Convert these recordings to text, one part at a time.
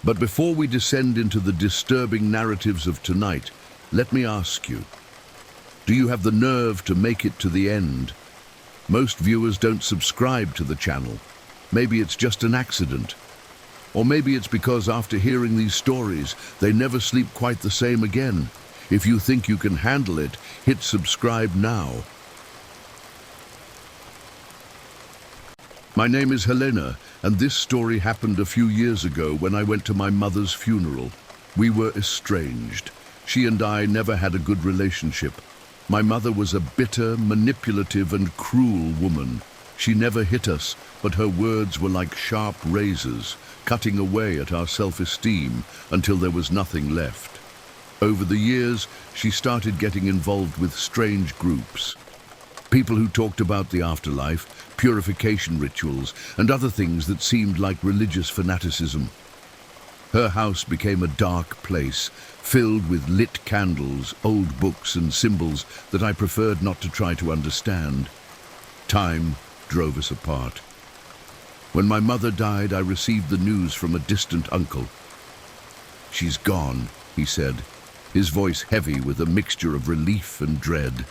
But before we descend into the disturbing narratives of tonight, let me ask you, do you have the nerve to make it to the end? Most viewers don't subscribe to the channel. Maybe it's just an accident. Or maybe it's because after hearing these stories, they never sleep quite the same again. If you think you can handle it, hit subscribe now. My name is Helena, and this story happened a few years ago when I went to my mother's funeral. We were estranged. She and I never had a good relationship. My mother was a bitter, manipulative, and cruel woman. She never hit us, but her words were like sharp razors, cutting away at our self-esteem until there was nothing left. Over the years, she started getting involved with strange groups. People who talked about the afterlife, purification rituals, and other things that seemed like religious fanaticism. Her house became a dark place, filled with lit candles, old books, and symbols that I preferred not to try to understand. Time drove us apart. When my mother died, I received the news from a distant uncle. "She's gone," he said, his voice heavy with a mixture of relief and dread.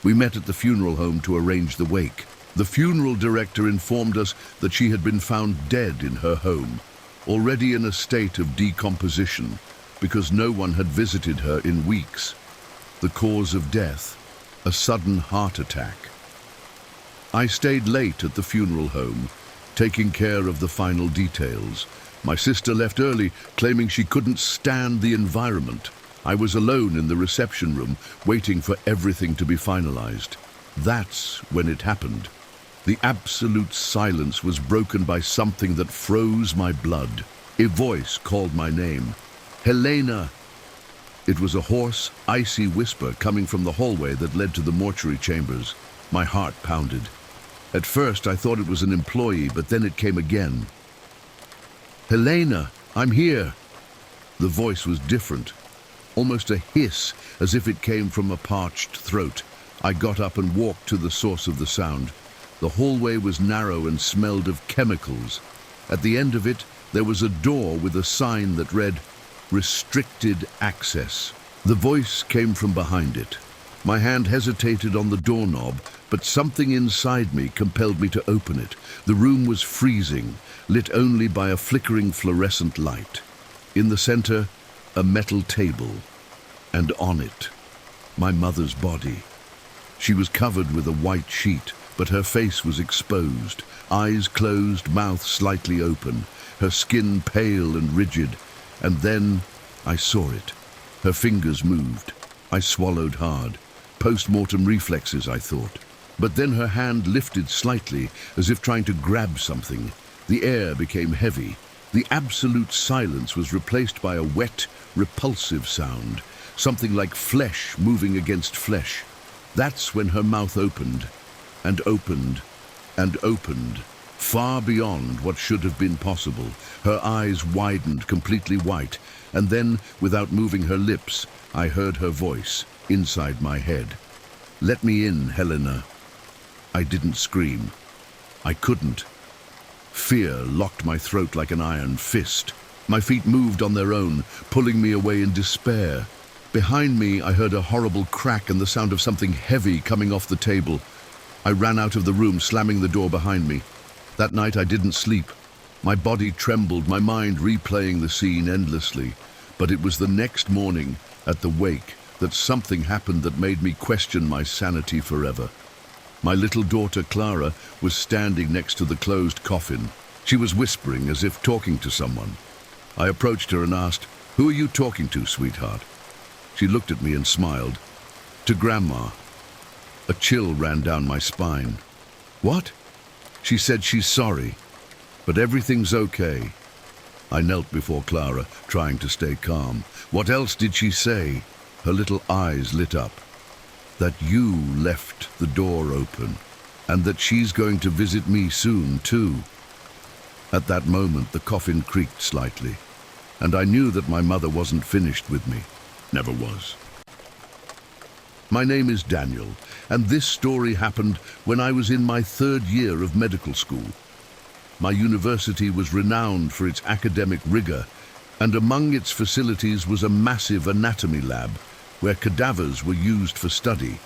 We met at the funeral home to arrange the wake. The funeral director informed us that she had been found dead in her home, already in a state of decomposition, because no one had visited her in weeks. The cause of death, a sudden heart attack. I stayed late at the funeral home, taking care of the final details. My sister left early, claiming she couldn't stand the environment. I was alone in the reception room, waiting for everything to be finalized. That's when it happened. The absolute silence was broken by something that froze my blood. A voice called my name. "Helena!" It was a hoarse, icy whisper coming from the hallway that led to the mortuary chambers. My heart pounded. At first, I thought it was an employee, but then it came again. "Helena, I'm here." The voice was different, almost a hiss, as if it came from a parched throat. I got up and walked to the source of the sound. The hallway was narrow and smelled of chemicals. At the end of it, there was a door with a sign that read, "Restricted Access." The voice came from behind it. My hand hesitated on the doorknob, but something inside me compelled me to open it. The room was freezing, lit only by a flickering fluorescent light. In the center, a metal table, and on it, my mother's body. She was covered with a white sheet, but her face was exposed, eyes closed, mouth slightly open, her skin pale and rigid. And then I saw it. Her fingers moved. I swallowed hard. Post-mortem reflexes, I thought. But then her hand lifted slightly, as if trying to grab something. The air became heavy. The absolute silence was replaced by a wet, repulsive sound, something like flesh moving against flesh. That's when her mouth opened, and opened, and opened, far beyond what should have been possible. Her eyes widened, completely white, and then, without moving her lips, I heard her voice, inside my head. "Let me in, Helena." I didn't scream. I couldn't. Fear locked my throat like an iron fist. My feet moved on their own, pulling me away in despair. Behind me, I heard a horrible crack and the sound of something heavy coming off the table. I ran out of the room, slamming the door behind me. That night I didn't sleep. My body trembled, my mind replaying the scene endlessly. But it was the next morning, at the wake, that something happened that made me question my sanity forever. My little daughter, Clara, was standing next to the closed coffin. She was whispering as if talking to someone. I approached her and asked, "Who are you talking to, sweetheart?" She looked at me and smiled. "To Grandma." A chill ran down my spine. "What?" She said she's sorry, but everything's okay. I knelt before Clara, trying to stay calm. What else did she say? Her little eyes lit up. That you left the door open, and that she's going to visit me soon, too. At that moment, the coffin creaked slightly, and I knew that my mother wasn't finished with me. Never was. My name is Daniel, and this story happened when I was in my 3rd year of medical school. My university was renowned for its academic rigor, and among its facilities was a massive anatomy lab where cadavers were used for study.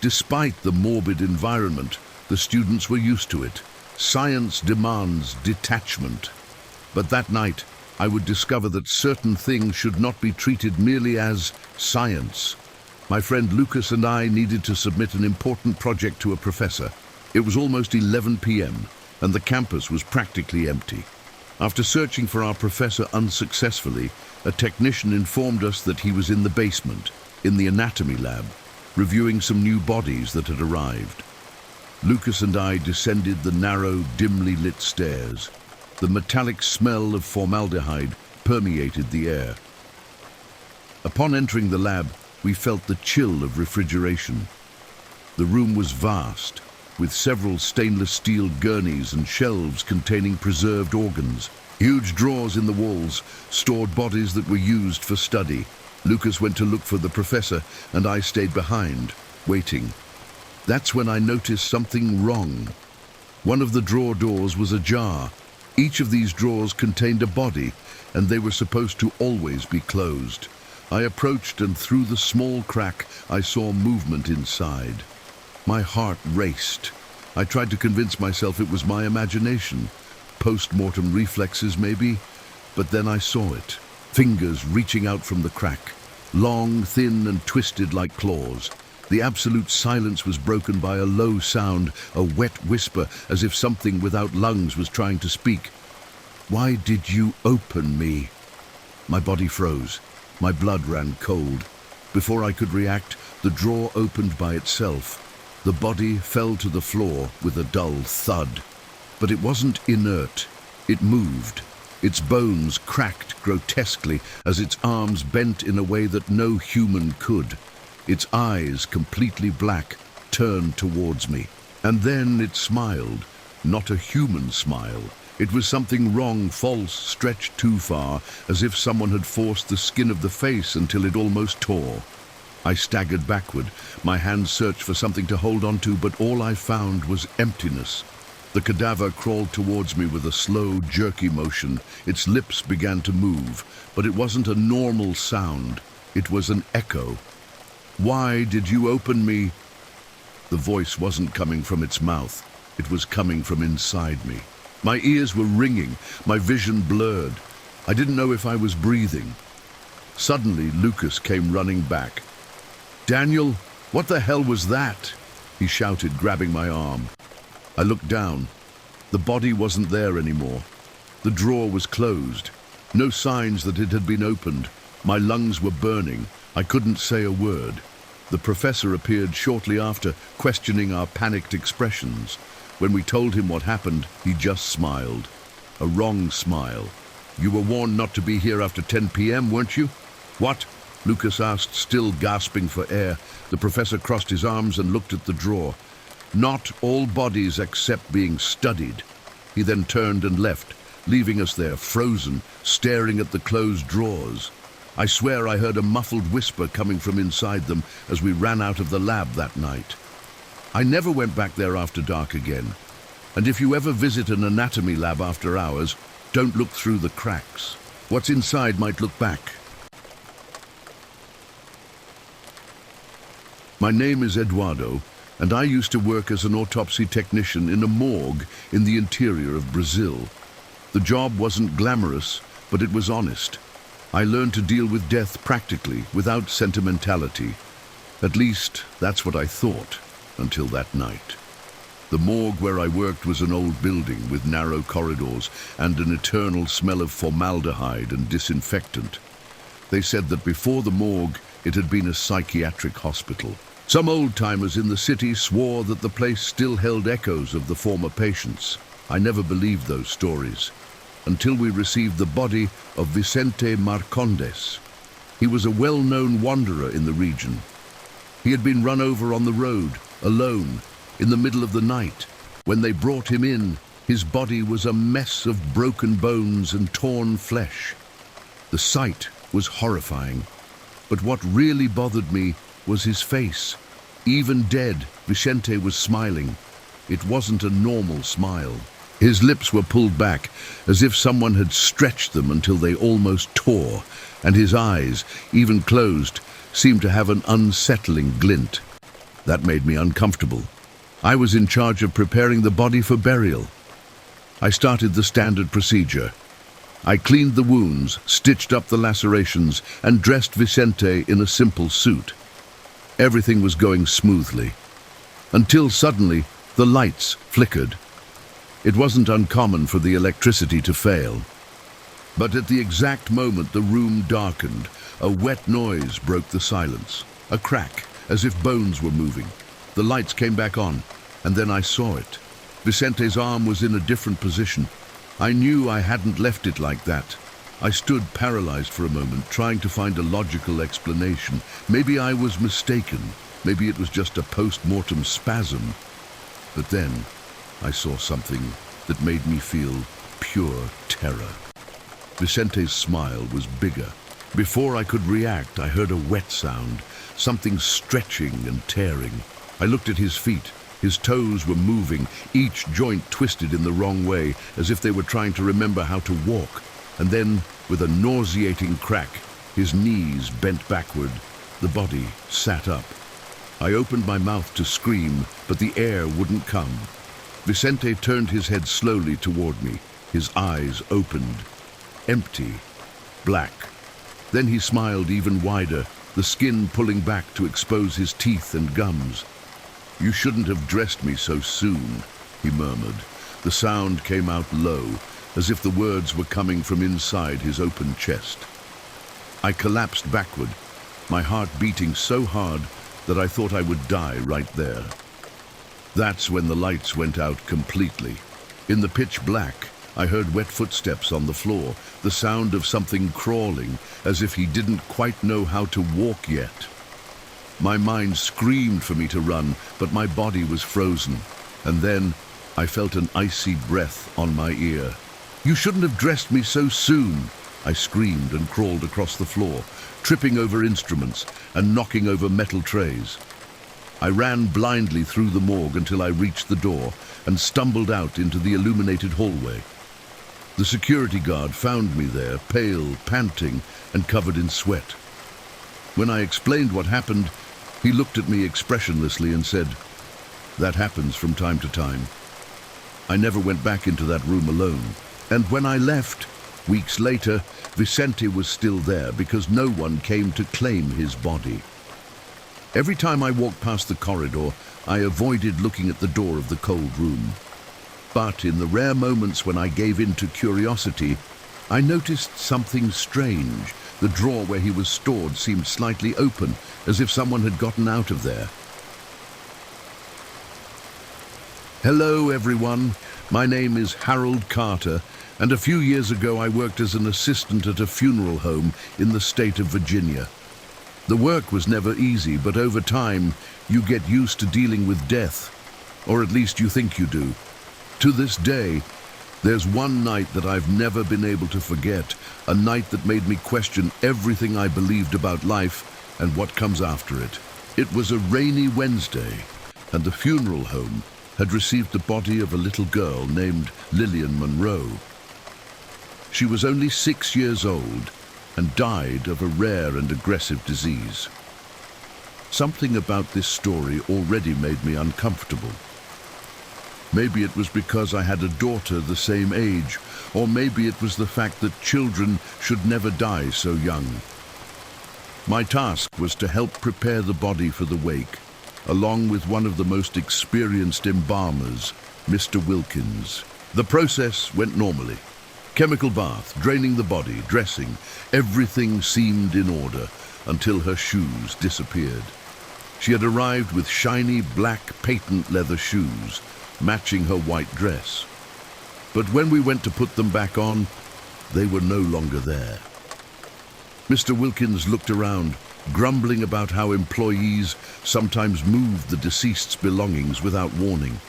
Despite the morbid environment, the students were used to it. Science demands detachment. But that night, I would discover that certain things should not be treated merely as science. My friend Lucas and I needed to submit an important project to a professor. It was almost 11 p.m., and the campus was practically empty. After searching for our professor unsuccessfully, a technician informed us that he was in the basement, in the anatomy lab, reviewing some new bodies that had arrived. Lucas and I descended the narrow, dimly lit stairs. The metallic smell of formaldehyde permeated the air. Upon entering the lab, we felt the chill of refrigeration. The room was vast, with several stainless steel gurneys and shelves containing preserved organs. Huge drawers in the walls stored bodies that were used for study. Lucas went to look for the professor, and I stayed behind, waiting. That's when I noticed something wrong. One of the drawer doors was ajar. Each of these drawers contained a body, and they were supposed to always be closed. I approached, and through the small crack, I saw movement inside. My heart raced. I tried to convince myself it was my imagination. Post-mortem reflexes, maybe? But then I saw it. Fingers reaching out from the crack. Long, thin, and twisted like claws. The absolute silence was broken by a low sound, a wet whisper, as if something without lungs was trying to speak. "Why did you open me?" My body froze. My blood ran cold. Before I could react, the drawer opened by itself. The body fell to the floor with a dull thud. But it wasn't inert. It moved. Its bones cracked grotesquely as its arms bent in a way that no human could. Its eyes, completely black, turned towards me. And then it smiled. Not a human smile. It was something wrong, false, stretched too far, as if someone had forced the skin of the face until it almost tore. I staggered backward. My hands searched for something to hold on to, but all I found was emptiness. The cadaver crawled towards me with a slow, jerky motion. Its lips began to move, but it wasn't a normal sound. It was an echo. "Why did you open me?" The voice wasn't coming from its mouth. It was coming from inside me. My ears were ringing, my vision blurred. I didn't know if I was breathing. Suddenly, Lucas came running back. "Daniel, what the hell was that?" he shouted, grabbing my arm. I looked down. The body wasn't there anymore. The drawer was closed. No signs that it had been opened. My lungs were burning. I couldn't say a word. The professor appeared shortly after, questioning our panicked expressions. When we told him what happened, he just smiled. A wrong smile. "You were warned not to be here after 10 p.m., weren't you?" "What?" Lucas asked, still gasping for air. The professor crossed his arms and looked at the drawer. "Not all bodies accept being studied." He then turned and left, leaving us there, frozen, staring at the closed drawers. I swear I heard a muffled whisper coming from inside them as we ran out of the lab that night. I never went back there after dark again. And if you ever visit an anatomy lab after hours, don't look through the cracks. What's inside might look back. My name is Eduardo, and I used to work as an autopsy technician in a morgue in the interior of Brazil. The job wasn't glamorous, but it was honest. I learned to deal with death practically, without sentimentality. At least, that's what I thought, until that night. The morgue where I worked was an old building with narrow corridors and an eternal smell of formaldehyde and disinfectant. They said that before the morgue, it had been a psychiatric hospital. Some old-timers in the city swore that the place still held echoes of the former patients. I never believed those stories, until we received the body of Vicente Marcondes. He was a well-known wanderer in the region. He had been run over on the road, alone, in the middle of the night. When they brought him in, his body was a mess of broken bones and torn flesh. The sight was horrifying, but what really bothered me was his face. Even dead, Vicente was smiling. It wasn't a normal smile. His lips were pulled back, as if someone had stretched them until they almost tore, and his eyes, even closed, seemed to have an unsettling glint. That made me uncomfortable. I was in charge of preparing the body for burial. I started the standard procedure. I cleaned the wounds, stitched up the lacerations, and dressed Vicente in a simple suit. Everything was going smoothly, until suddenly the lights flickered. It wasn't uncommon for the electricity to fail. But at the exact moment the room darkened, a wet noise broke the silence. A crack, as if bones were moving. The lights came back on, and then I saw it. Vicente's arm was in a different position. I knew I hadn't left it like that. I stood paralyzed for a moment, trying to find a logical explanation. Maybe I was mistaken. Maybe it was just a post-mortem spasm. But then I saw something that made me feel pure terror. Vicente's smile was bigger. Before I could react, I heard a wet sound, something stretching and tearing. I looked at his feet. His toes were moving, each joint twisted in the wrong way, as if they were trying to remember how to walk. And then, with a nauseating crack, his knees bent backward. The body sat up. I opened my mouth to scream, but the air wouldn't come. Vicente turned his head slowly toward me. His eyes opened. Empty. Black. Then he smiled even wider, the skin pulling back to expose his teeth and gums. "You shouldn't have dressed me so soon," he murmured. The sound came out low, as if the words were coming from inside his open chest. I collapsed backward, my heart beating so hard that I thought I would die right there. That's when the lights went out completely. In the pitch black, I heard wet footsteps on the floor, the sound of something crawling, as if he didn't quite know how to walk yet. My mind screamed for me to run, but my body was frozen. And then I felt an icy breath on my ear. "You shouldn't have dressed me so soon," I screamed and crawled across the floor, tripping over instruments and knocking over metal trays. I ran blindly through the morgue until I reached the door and stumbled out into the illuminated hallway. The security guard found me there, pale, panting, and covered in sweat. When I explained what happened, he looked at me expressionlessly and said, "That happens from time to time." I never went back into that room alone. And when I left, weeks later, Vicente was still there because no one came to claim his body. Every time I walked past the corridor, I avoided looking at the door of the cold room. But in the rare moments when I gave in to curiosity, I noticed something strange. The drawer where he was stored seemed slightly open, as if someone had gotten out of there. Hello, everyone. My name is Harold Carter, and a few years ago I worked as an assistant at a funeral home in the state of Virginia. The work was never easy, but over time, you get used to dealing with death, or at least you think you do. To this day, there's one night that I've never been able to forget, a night that made me question everything I believed about life and what comes after it. It was a rainy Wednesday, and the funeral home had received the body of a little girl named Lillian Monroe. She was only 6 years old and died of a rare and aggressive disease. Something about this story already made me uncomfortable. Maybe it was because I had a daughter the same age, or maybe it was the fact that children should never die so young. My task was to help prepare the body for the wake, along with one of the most experienced embalmers, Mr. Wilkins. The process went normally. Chemical bath, draining the body, dressing, everything seemed in order until her shoes disappeared. She had arrived with shiny black patent leather shoes, matching her white dress. But when we went to put them back on, they were no longer there. Mr. Wilkins looked around, grumbling about how employees sometimes moved the deceased's belongings without warning.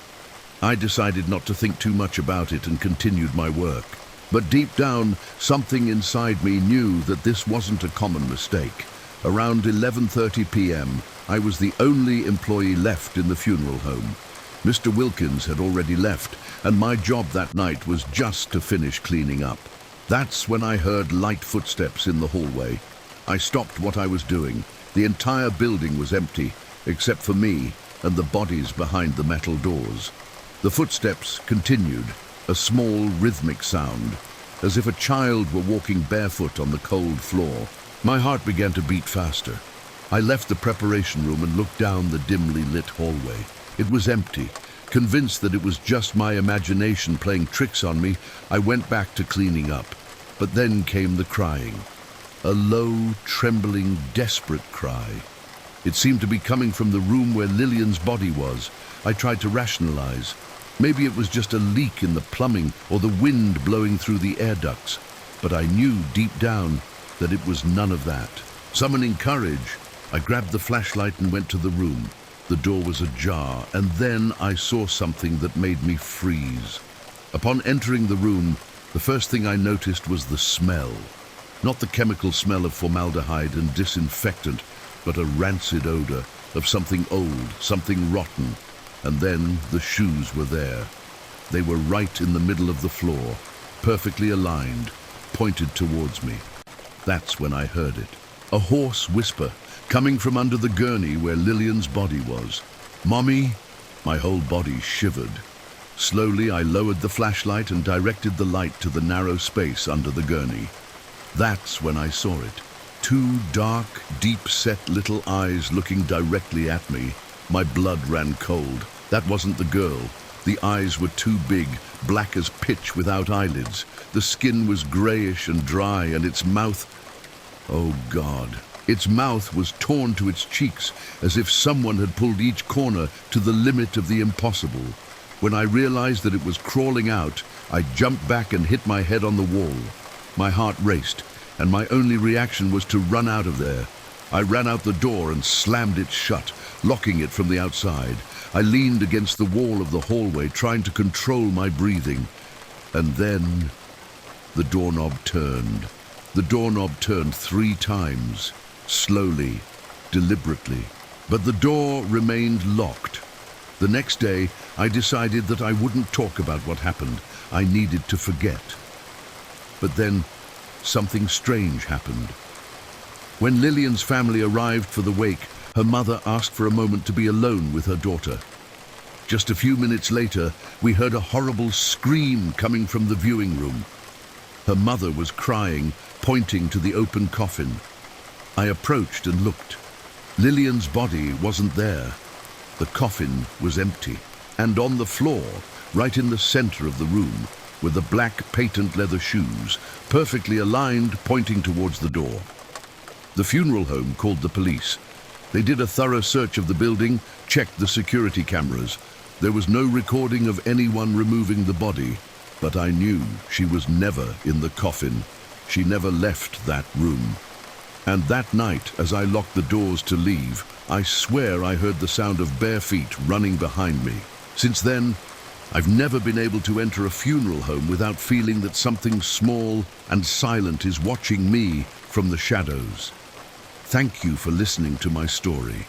I decided not to think too much about it and continued my work. But deep down, something inside me knew that this wasn't a common mistake. Around 11:30 p.m., I was the only employee left in the funeral home. Mr. Wilkins had already left, and my job that night was just to finish cleaning up. That's when I heard light footsteps in the hallway. I stopped what I was doing. The entire building was empty, except for me and the bodies behind the metal doors. The footsteps continued, a small rhythmic sound, as if a child were walking barefoot on the cold floor. My heart began to beat faster. I left the preparation room and looked down the dimly lit hallway. It was empty. Convinced that it was just my imagination playing tricks on me, I went back to cleaning up. But then came the crying. A low, trembling, desperate cry. It seemed to be coming from the room where Lillian's body was. I tried to rationalize. Maybe it was just a leak in the plumbing or the wind blowing through the air ducts. But I knew deep down that it was none of that. Summoning courage, I grabbed the flashlight and went to the room. The door was ajar, and then I saw something that made me freeze. Upon entering the room, the first thing I noticed was the smell. Not the chemical smell of formaldehyde and disinfectant, but a rancid odor of something old, something rotten. And then the shoes were there. They were right in the middle of the floor, perfectly aligned, pointed towards me. That's when I heard it. A hoarse whisper, coming from under the gurney where Lillian's body was. "Mommy?" My whole body shivered. Slowly, I lowered the flashlight and directed the light to the narrow space under the gurney. That's when I saw it. Two dark, deep-set little eyes looking directly at me. My blood ran cold. That wasn't the girl. The eyes were too big, black as pitch without eyelids. The skin was grayish and dry, and its mouth... Oh, God. Its mouth was torn to its cheeks, as if someone had pulled each corner to the limit of the impossible. When I realized that it was crawling out, I jumped back and hit my head on the wall. My heart raced, and my only reaction was to run out of there. I ran out the door and slammed it shut, locking it from the outside. I leaned against the wall of the hallway, trying to control my breathing. And then the doorknob turned. The doorknob turned 3 times, slowly, deliberately. But the door remained locked. The next day, I decided that I wouldn't talk about what happened. I needed to forget. But then, something strange happened. When Lillian's family arrived for the wake, her mother asked for a moment to be alone with her daughter. Just a few minutes later, we heard a horrible scream coming from the viewing room. Her mother was crying, pointing to the open coffin. I approached and looked. Lillian's body wasn't there. The coffin was empty. And on the floor, right in the center of the room, were the black patent leather shoes, perfectly aligned, pointing towards the door. The funeral home called the police. They did a thorough search of the building, checked the security cameras. There was no recording of anyone removing the body, but I knew she was never in the coffin. She never left that room. And that night, as I locked the doors to leave, I swear I heard the sound of bare feet running behind me. Since then, I've never been able to enter a funeral home without feeling that something small and silent is watching me from the shadows. Thank you for listening to my story.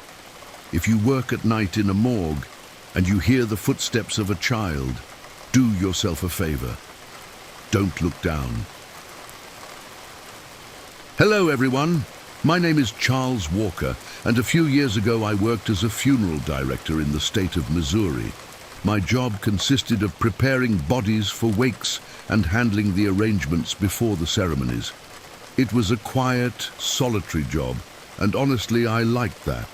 If you work at night in a morgue and you hear the footsteps of a child, do yourself a favor. Don't look down. Hello, everyone. My name is Charles Walker, and a few years ago I worked as a funeral director in the state of Missouri. My job consisted of preparing bodies for wakes and handling the arrangements before the ceremonies. It was a quiet, solitary job, and honestly, I liked that.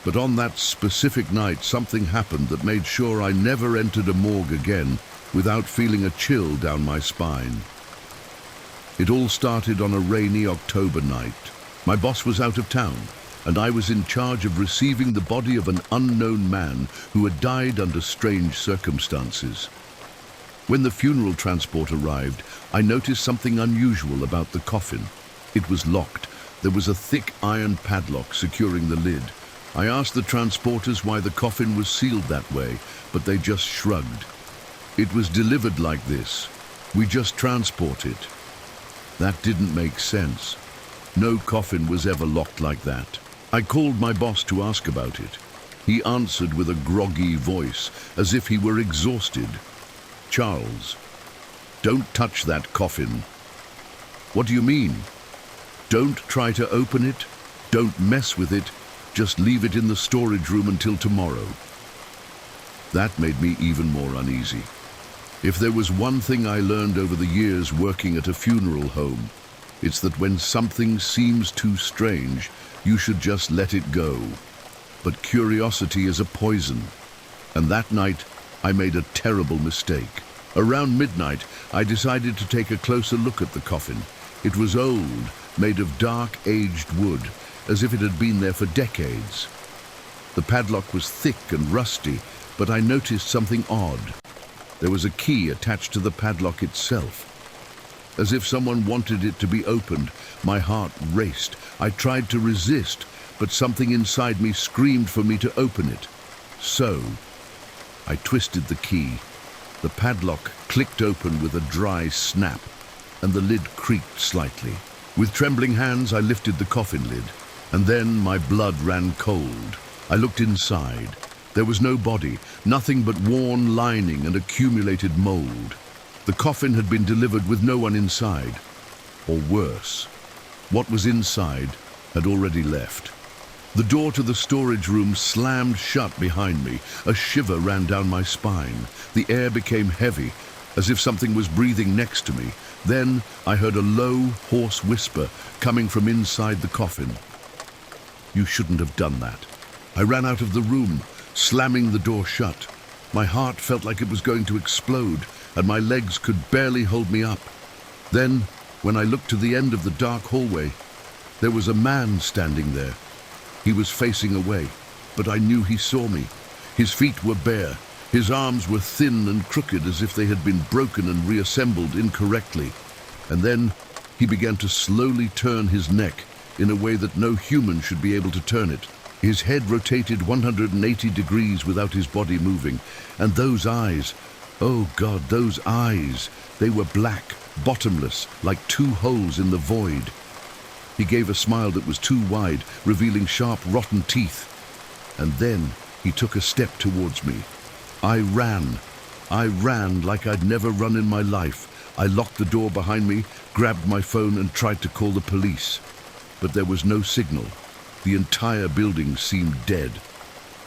But on that specific night, something happened that made sure I never entered a morgue again without feeling a chill down my spine. It all started on a rainy October night. My boss was out of town, and I was in charge of receiving the body of an unknown man who had died under strange circumstances. When the funeral transport arrived, I noticed something unusual about the coffin. It was locked. There was a thick iron padlock securing the lid. I asked the transporters why the coffin was sealed that way, but they just shrugged. It was delivered like this. We just transport it. That didn't make sense. No coffin was ever locked like that. I called my boss to ask about it. He answered with a groggy voice, as if he were exhausted. "Charles, don't touch that coffin." "What do you mean?" "Don't try to open it. Don't mess with it. Just leave it in the storage room until tomorrow." That made me even more uneasy. If there was one thing I learned over the years working at a funeral home, it's that when something seems too strange, you should just let it go. But curiosity is a poison, and that night I made a terrible mistake. Around midnight, I decided to take a closer look at the coffin. It was old, made of dark, aged wood, as if it had been there for decades. The padlock was thick and rusty, but I noticed something odd. There was a key attached to the padlock itself. As if someone wanted it to be opened, my heart raced. I tried to resist, but something inside me screamed for me to open it. So, I twisted the key. The padlock clicked open with a dry snap, and the lid creaked slightly. With trembling hands, I lifted the coffin lid, and then my blood ran cold. I looked inside. There was no body, nothing but worn lining and accumulated mold. The coffin had been delivered with no one inside. Or worse, what was inside had already left. The door to the storage room slammed shut behind me. A shiver ran down my spine. The air became heavy, as if something was breathing next to me. Then I heard a low, hoarse whisper coming from inside the coffin. "You shouldn't have done that." I ran out of the room, slamming the door shut. My heart felt like it was going to explode, and my legs could barely hold me up. Then, when I looked to the end of the dark hallway, there was a man standing there. He was facing away, but I knew he saw me. His feet were bare. His arms were thin and crooked, as if they had been broken and reassembled incorrectly. And then he began to slowly turn his neck in a way that no human should be able to turn it. His head rotated 180 degrees without his body moving. And those eyes, oh God, those eyes, they were black, bottomless, like two holes in the void. He gave a smile that was too wide, revealing sharp, rotten teeth. And then he took a step towards me. I ran like I'd never run in my life. I locked the door behind me, grabbed my phone and tried to call the police. But there was no signal. The entire building seemed dead.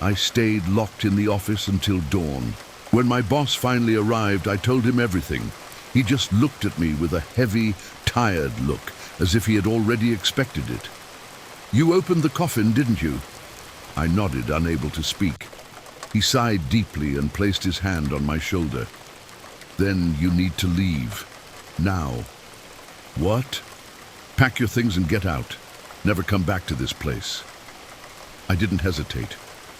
I stayed locked in the office until dawn. When my boss finally arrived, I told him everything. He just looked at me with a heavy, tired look, as if he had already expected it. "You opened the coffin, didn't you?" I nodded, unable to speak. He sighed deeply and placed his hand on my shoulder. "Then you need to leave. Now." "What?" "Pack your things and get out. Never come back to this place." I didn't hesitate.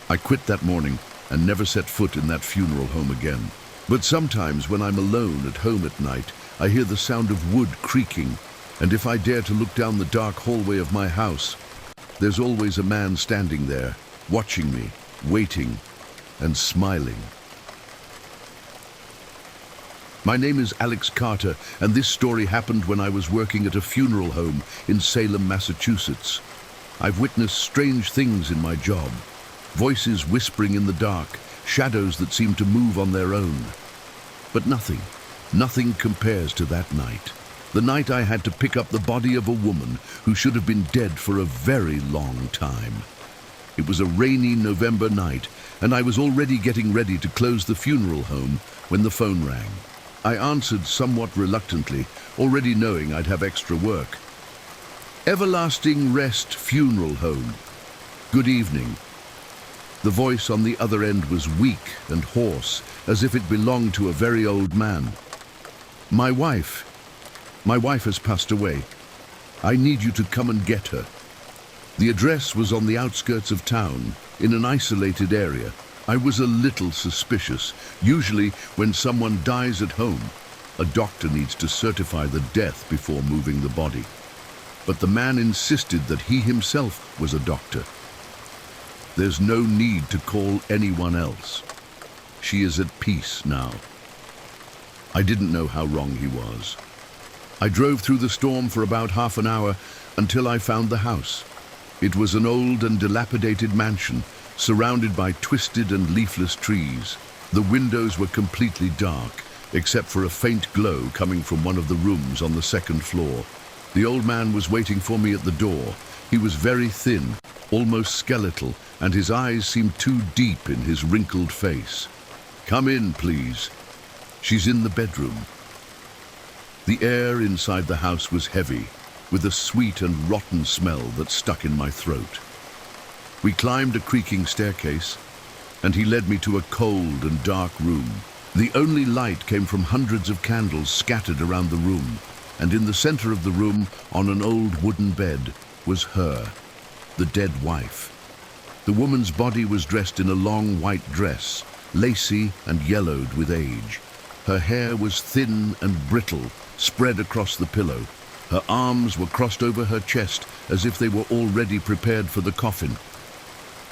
I quit that morning and never set foot in that funeral home again. But sometimes when I'm alone at home at night, I hear the sound of wood creaking, and if I dare to look down the dark hallway of my house, there's always a man standing there, watching me, waiting, and smiling. My name is Alex Carter, and this story happened when I was working at a funeral home in Salem, Massachusetts. I've witnessed strange things in my job. Voices whispering in the dark, shadows that seem to move on their own. But nothing compares to that night. The night I had to pick up the body of a woman who should have been dead for a very long time. It was a rainy November night, and I was already getting ready to close the funeral home when the phone rang. I answered somewhat reluctantly, already knowing I'd have extra work. "Everlasting Rest Funeral Home. Good evening." The voice on the other end was weak and hoarse, as if it belonged to a very old man. My wife has passed away. I need you to come and get her." The address was on the outskirts of town, in an isolated area. I was a little suspicious. Usually, when someone dies at home, a doctor needs to certify the death before moving the body. But the man insisted that he himself was a doctor. "There's no need to call anyone else. She is at peace now." I didn't know how wrong he was. I drove through the storm for about half an hour until I found the house. It was an old and dilapidated mansion, surrounded by twisted and leafless trees. The windows were completely dark, except for a faint glow coming from one of the rooms on the second floor. The old man was waiting for me at the door. He was very thin, almost skeletal, and his eyes seemed too deep in his wrinkled face. "Come in, please. She's in the bedroom." The air inside the house was heavy, with a sweet and rotten smell that stuck in my throat. We climbed a creaking staircase, and he led me to a cold and dark room. The only light came from hundreds of candles scattered around the room, and in the center of the room, on an old wooden bed, was her, the dead wife. The woman's body was dressed in a long white dress, lacy and yellowed with age. Her hair was thin and brittle, spread across the pillow. Her arms were crossed over her chest as if they were already prepared for the coffin.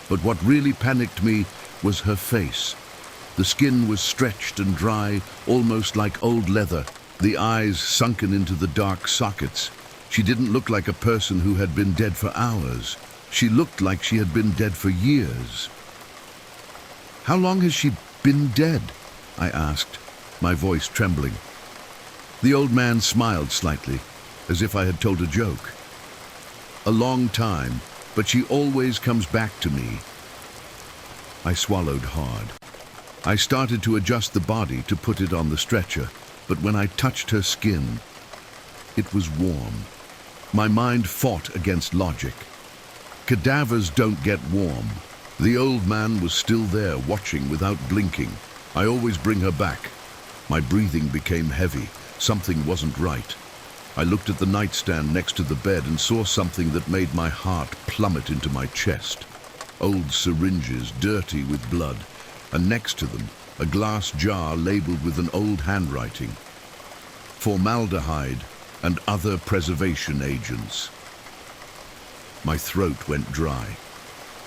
But what really panicked me was her face. The skin was stretched and dry, almost like old leather, the eyes sunken into the dark sockets. She didn't look like a person who had been dead for hours. She looked like she had been dead for years. "How long has she been dead?" I asked, my voice trembling. The old man smiled slightly, as if I had told a joke. "A long time, but she always comes back to me." I swallowed hard. I started to adjust the body to put it on the stretcher, but when I touched her skin, it was warm. My mind fought against logic. Cadavers don't get warm. The old man was still there, watching without blinking. I always bring her back. My breathing became heavy. Something wasn't right. I looked at the nightstand next to the bed and saw something that made my heart plummet into my chest. Old syringes, dirty with blood, and next to them, a glass jar labeled with an old handwriting. Formaldehyde and other preservation agents. My throat went dry.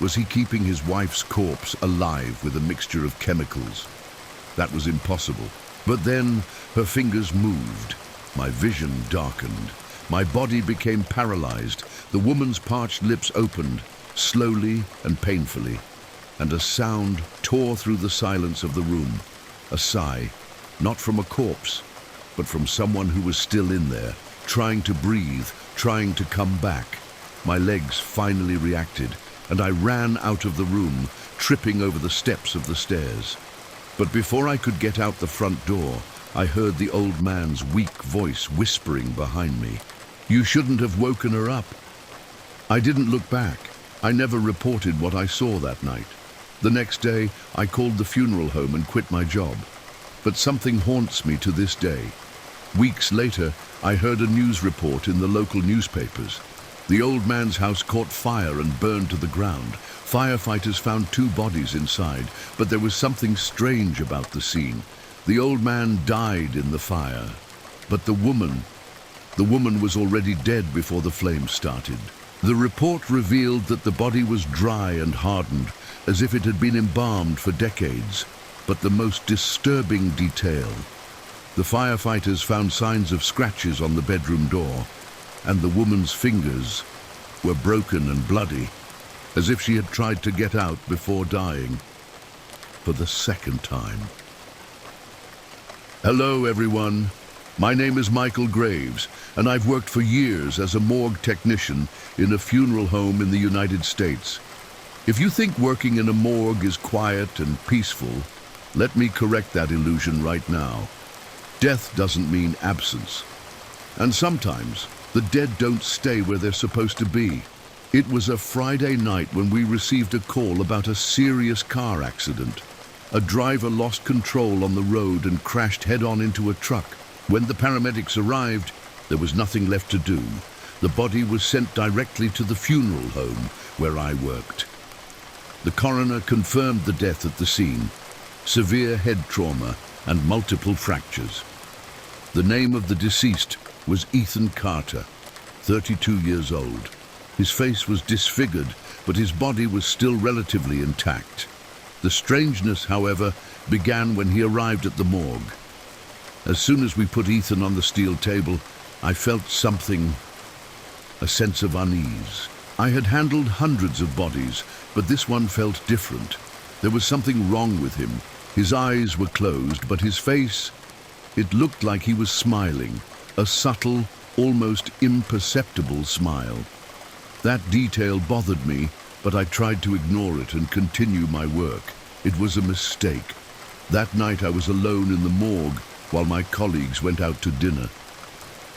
Was he keeping his wife's corpse alive with a mixture of chemicals? That was impossible. But then her fingers moved. My vision darkened. My body became paralyzed. The woman's parched lips opened, slowly and painfully, and a sound tore through the silence of the room. A sigh, not from a corpse, but from someone who was still in there, trying to breathe, trying to come back. My legs finally reacted, and I ran out of the room, tripping over the steps of the stairs. But before I could get out the front door, I heard the old man's weak voice whispering behind me. "You shouldn't have woken her up." I didn't look back. I never reported what I saw that night. The next day, I called the funeral home and quit my job. But something haunts me to this day. Weeks later, I heard a news report in the local newspapers. The old man's house caught fire and burned to the ground. Firefighters found 2 bodies inside, but there was something strange about the scene. The old man died in the fire, but the woman was already dead before the flames started. The report revealed that the body was dry and hardened, as if it had been embalmed for decades. But the most disturbing detail: the firefighters found signs of scratches on the bedroom door, and the woman's fingers were broken and bloody, as if she had tried to get out before dying for the second time. Hello, everyone. My name is Michael Graves, and I've worked for years as a morgue technician in a funeral home in the United States. If you think working in a morgue is quiet and peaceful, let me correct that illusion right now. Death doesn't mean absence. And sometimes the dead don't stay where they're supposed to be. It was a Friday night when we received a call about a serious car accident. A driver lost control on the road and crashed head-on into a truck. When the paramedics arrived, there was nothing left to do. The body was sent directly to the funeral home where I worked. The coroner confirmed the death at the scene: severe head trauma and multiple fractures. The name of the deceased was Ethan Carter, 32 years old. His face was disfigured, but his body was still relatively intact. The strangeness, however, began when he arrived at the morgue. As soon as we put Ethan on the steel table, I felt something, a sense of unease. I had handled hundreds of bodies, but this one felt different. There was something wrong with him. His eyes were closed, but his face, it looked like he was smiling, a subtle, almost imperceptible smile. That detail bothered me, but I tried to ignore it and continue my work. It was a mistake. That night I was alone in the morgue while my colleagues went out to dinner.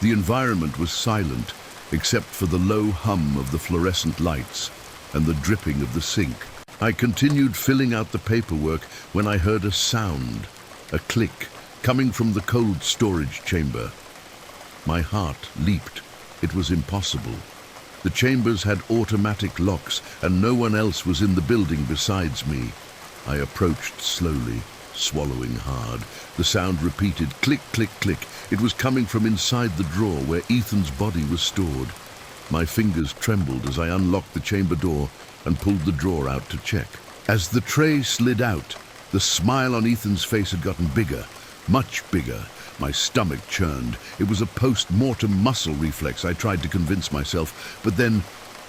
The environment was silent, except for the low hum of the fluorescent lights and the dripping of the sink. I continued filling out the paperwork when I heard a sound, a click, coming from the cold storage chamber. My heart leaped. It was impossible. The chambers had automatic locks, and no one else was in the building besides me. I approached slowly, swallowing hard. The sound repeated, click, click, click. It was coming from inside the drawer where Ethan's body was stored. My fingers trembled as I unlocked the chamber door and pulled the drawer out to check. As the tray slid out, the smile on Ethan's face had gotten bigger, much bigger. My stomach churned. It was a post-mortem muscle reflex, I tried to convince myself, but then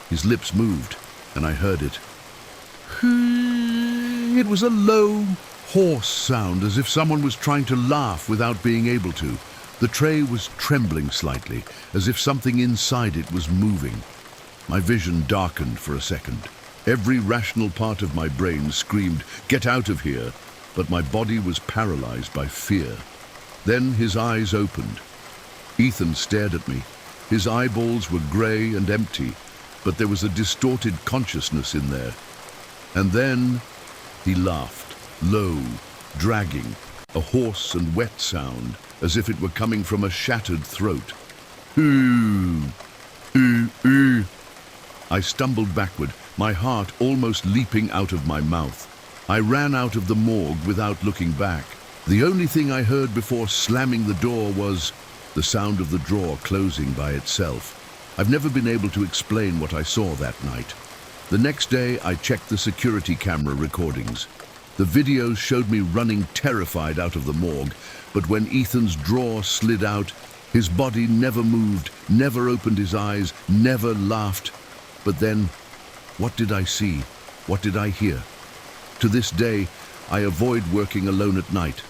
his lips moved, and I heard it. It was a low, hoarse sound, as if someone was trying to laugh without being able to. The tray was trembling slightly, as if something inside it was moving. My vision darkened for a second. Every rational part of my brain screamed, "Get out of here!" But my body was paralyzed by fear. Then his eyes opened. Ethan stared at me. His eyeballs were grey and empty, but there was a distorted consciousness in there. And then he laughed, low, dragging, a hoarse and wet sound, as if it were coming from a shattered throat. Ooh, ooh, ooh. I stumbled backward, my heart almost leaping out of my mouth. I ran out of the morgue without looking back. The only thing I heard before slamming the door was the sound of the drawer closing by itself. I've never been able to explain what I saw that night. The next day, I checked the security camera recordings. The videos showed me running terrified out of the morgue, but when Ethan's drawer slid out, his body never moved, never opened his eyes, never laughed. But then, what did I see? What did I hear? To this day, I avoid working alone at night,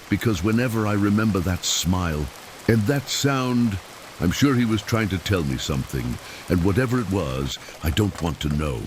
because whenever I remember that smile and that sound, I'm sure he was trying to tell me something, and whatever it was, I don't want to know.